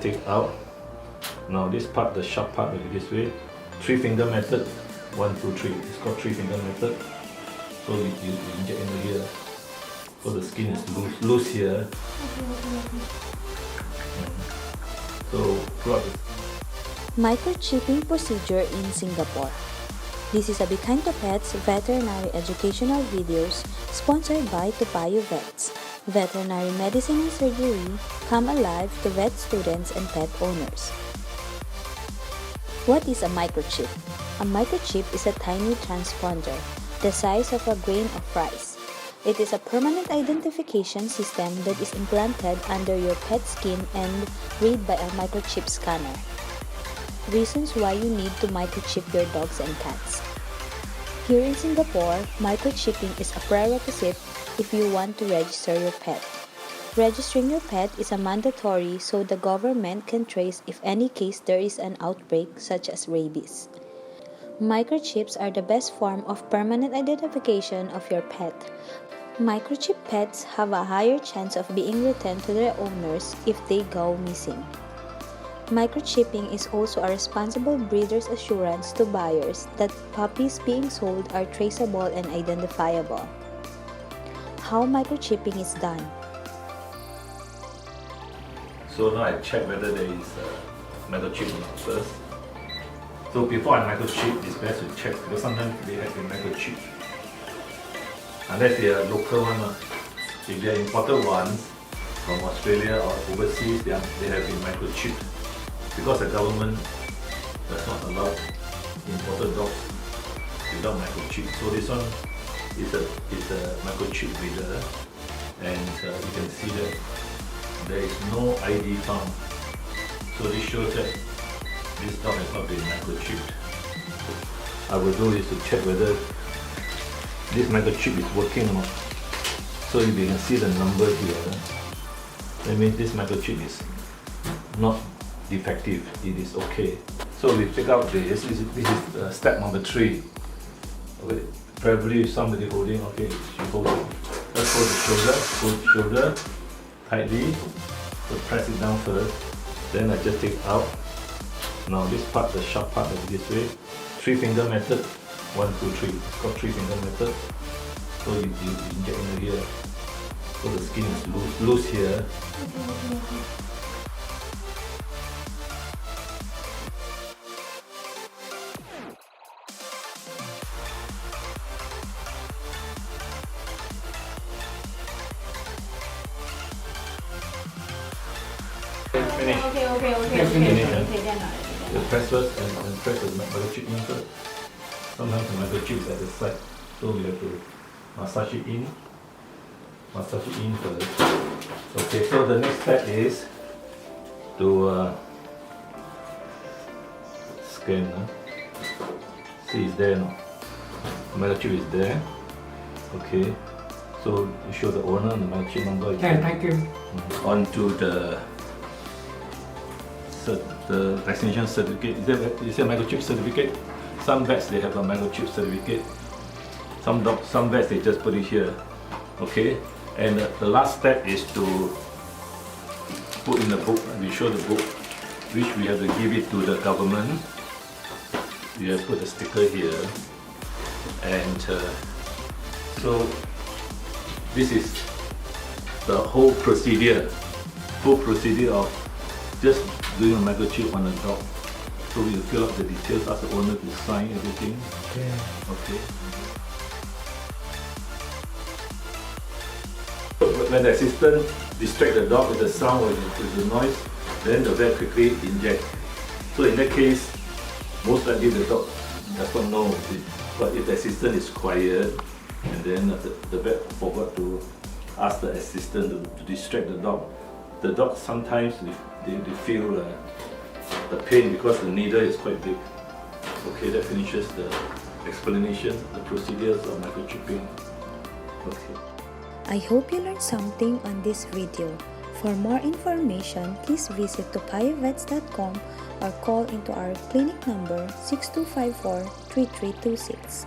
Take out. Now this part, the sharp part will be this way. 3-finger method. 1, 2, 3. It's called 3-finger method. So you inject into here. So the skin is loose here. So throughout the Microchipping procedure in Singapore. This is a Behind the Pets veterinary educational videos sponsored by Topayo Vets. Veterinary medicine and surgery come alive to vet students and pet owners. What is a microchip? A microchip is a tiny transponder, the size of a grain of rice. It is a permanent identification system that is implanted under your pet's skin and read by a microchip scanner. Reasons why you need to microchip your dogs and cats. Here in Singapore, microchipping is a prerequisite if you want to register your pet. Registering your pet is a mandatory so the government can trace if any case there is an outbreak such as rabies. Microchips are the best form of permanent identification of your pet. Microchip pets have a higher chance of being returned to their owners if they go missing. Microchipping is also a responsible breeder's assurance to buyers that puppies being sold are traceable and identifiable. How microchipping is done. So now I check whether there is a microchip or not first. So before I microchip, it's best to check because sometimes they have a microchip. Unless they are local one. If they are imported ones from Australia or overseas, they have been microchipped. Because the government does not allow imported dogs without microchip. So this one is a microchip breeder, and you can see that there is no ID found. So this shows that this dog has not been microchipped. I will do is to check whether this microchip is working or not. So if you can see the number here, that means this microchip is not defective, it is okay. So we take out this is step number 3. Okay, probably somebody holding, okay, she hold it. Let's hold the shoulder tightly. So press it down first, then I just take it out. Now this part, the sharp part will be this way. 3-finger method. 1, 2, 3. It's called 3-finger method. So you inject into here. So the skin is loose here. Finish. Okay. You press first and press the microchip in first. Sometimes the microchip is at the side, so we have to massage it in first. Okay, so the next step is to scan. See, it's there now. The microchip is there. Okay, so you show the owner the microchip number. Okay, thank you. Onto the vaccination certificate. Is there a microchip certificate? Some vets they have a microchip certificate. Some vets they just put it here. Okay, and the last step is to put in the book. We show the book, which we have to give it to the government. We have put a sticker here, and so this is the whole procedure of just doing a microchip on the dog. So we fill up the details, ask the owner to sign everything. Okay. When the assistant distracts the dog with the sound or with the noise, then the vet quickly inject. So in that case, most likely the dog does not know. But if the assistant is quiet, and then the vet forgot to ask the assistant to distract the dog sometimes they feel the pain because the needle is quite big. Okay, that finishes the explanation, the procedures of microchipping. Okay. I hope you learned something on this video. For more information, please visit topayovets.com or call into our clinic number 6254-3326.